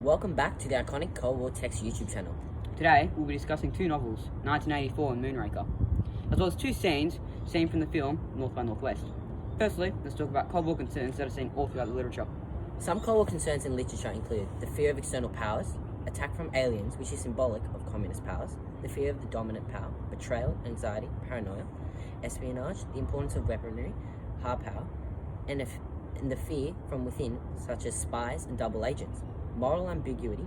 Welcome back to the iconic Cold War Text YouTube channel. Today, we'll be discussing two novels, 1984 and Moonraker, as well as two scenes seen from the film North by Northwest. Firstly, let's talk about Cold War concerns that are seen all throughout the literature. Some Cold War concerns in literature include the fear of external powers, attack from aliens, which is symbolic of communist powers, the fear of the dominant power, betrayal, anxiety, paranoia, espionage, the importance of weaponry, hard power, and the fear from within, such as spies and double agents. Moral ambiguity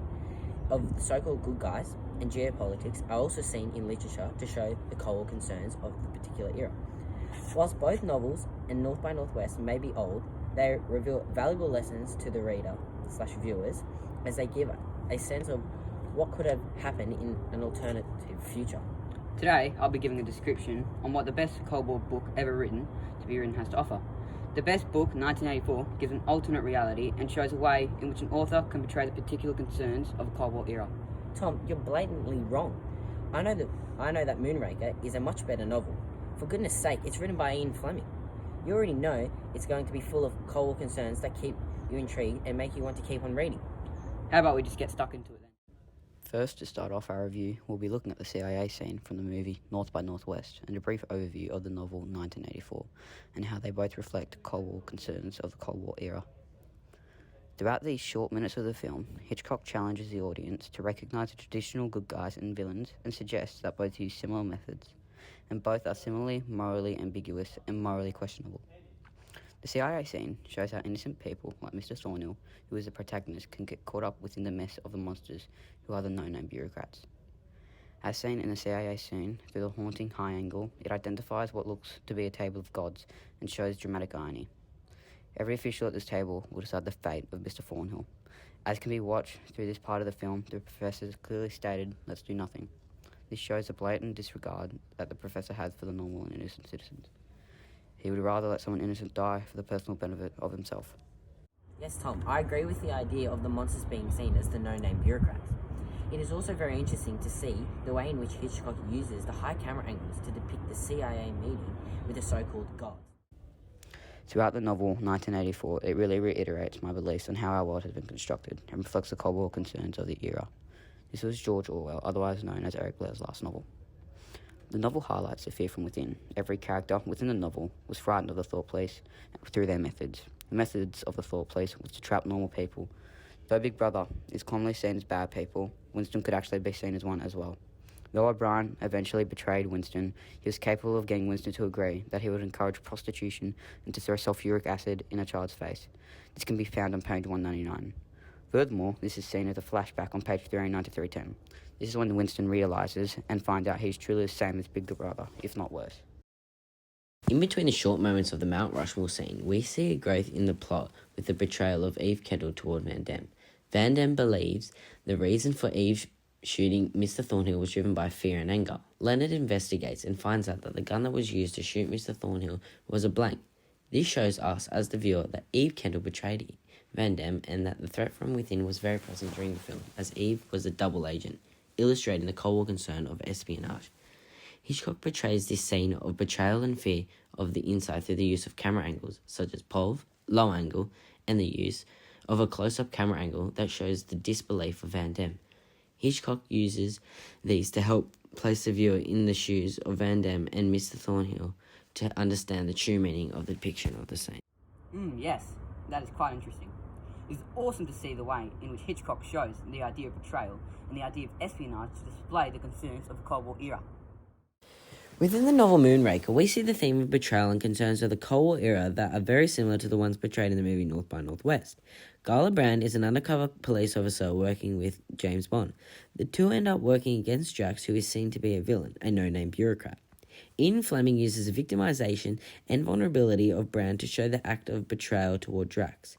of the so-called good guys and geopolitics are also seen in literature to show the Cold War concerns of the particular era. Whilst both novels and North by Northwest may be old, they reveal valuable lessons to the reader/viewers as they give a sense of what could have happened in an alternative future. Today, I'll be giving a description on what the best Cold War book ever written has to offer. The best book, 1984, gives an alternate reality and shows a way in which an author can portray the particular concerns of the Cold War era. Tom, you're blatantly wrong. I know that Moonraker is a much better novel. For goodness sake, it's written by Ian Fleming. You already know it's going to be full of Cold War concerns that keep you intrigued and make you want to keep on reading. How about we just get stuck into it then? First, to start off our review, we'll be looking at the CIA scene from the movie North by Northwest and a brief overview of the novel 1984 and how they both reflect Cold War concerns of the Cold War era. Throughout these short minutes of the film, Hitchcock challenges the audience to recognise the traditional good guys and villains and suggests that both use similar methods, and both are similarly morally ambiguous and morally questionable. The CIA scene shows how innocent people like Mr. Thornhill, who is the protagonist, can get caught up within the mess of the monsters who are the no-name bureaucrats. As seen in the CIA scene, through the haunting high angle, it identifies what looks to be a table of gods and shows dramatic irony. Every official at this table will decide the fate of Mr. Thornhill. As can be watched through this part of the film, the professor clearly stated, "Let's do nothing." This shows a blatant disregard that the professor has for the normal and innocent citizens. He would rather let someone innocent die for the personal benefit of himself. Yes, Tom, I agree with the idea of the monsters being seen as the no-name bureaucrats. It is also very interesting to see the way in which Hitchcock uses the high camera angles to depict the CIA meeting with the so-called gods. Throughout the novel 1984, it really reiterates my beliefs on how our world has been constructed and reflects the Cold War concerns of the era. This was George Orwell, otherwise known as Eric Blair's last novel. The novel highlights the fear from within. Every character within the novel was frightened of the thought police through their methods. The methods of the thought police was to trap normal people. Though Big Brother is commonly seen as bad people, Winston could actually be seen as one as well. Though O'Brien eventually betrayed Winston, he was capable of getting Winston to agree that he would encourage prostitution and to throw sulfuric acid in a child's face. This can be found on page 199. Furthermore, this is seen as a flashback on page 309 to 310. This is when Winston realises and finds out he's truly the same as Big Brother, if not worse. In between the short moments of the Mount Rushmore scene, we see a growth in the plot with the betrayal of Eve Kendall toward Van Damme. Van Damme believes the reason for Eve shooting Mr. Thornhill was driven by fear and anger. Leonard investigates and finds out that the gun that was used to shoot Mr. Thornhill was a blank. This shows us as the viewer that Eve Kendall betrayed Van Damme and that the threat from within was very present during the film, as Eve was a double agent, illustrating the Cold War concern of espionage. Hitchcock portrays this scene of betrayal and fear of the inside through the use of camera angles, such as POV, low angle, and the use of a close-up camera angle that shows the disbelief of Van Damme. Hitchcock uses these to help place the viewer in the shoes of Van Damme and Mr. Thornhill to understand the true meaning of the depiction of the scene. Yes, that is quite interesting. It is awesome to see the way in which Hitchcock shows the idea of betrayal and the idea of espionage to display the concerns of the Cold War era. Within the novel Moonraker, we see the theme of betrayal and concerns of the Cold War era that are very similar to the ones portrayed in the movie North by Northwest. Gala Brand is an undercover police officer working with James Bond. The two end up working against Drax, who is seen to be a villain, a no-name bureaucrat. Ian Fleming uses the victimization and vulnerability of Brand to show the act of betrayal toward Drax.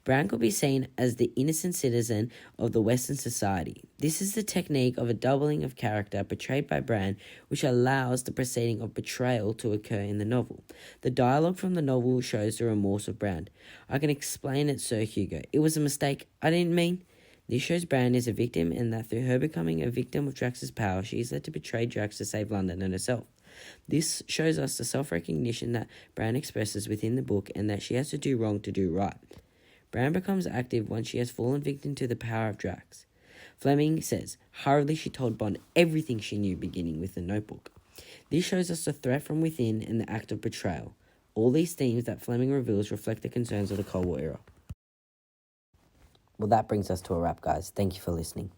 Brand could be seen as the innocent citizen of the Western society. This is the technique of a doubling of character portrayed by Brand, which allows the proceeding of betrayal to occur in the novel. The dialogue from the novel shows the remorse of Brand. "I can explain it, Sir Hugo. It was a mistake. I didn't mean..." This shows Brand is a victim and that through her becoming a victim of Drax's power, she is led to betray Drax to save London and herself. This shows us the self-recognition that Brand expresses within the book and that she has to do wrong to do right. Bran becomes active once she has fallen victim to the power of Drax. Fleming says, hurriedly she told Bond everything she knew, beginning with the notebook. This shows us the threat from within and the act of betrayal. All these themes that Fleming reveals reflect the concerns of the Cold War era. Well, that brings us to a wrap, guys. Thank you for listening.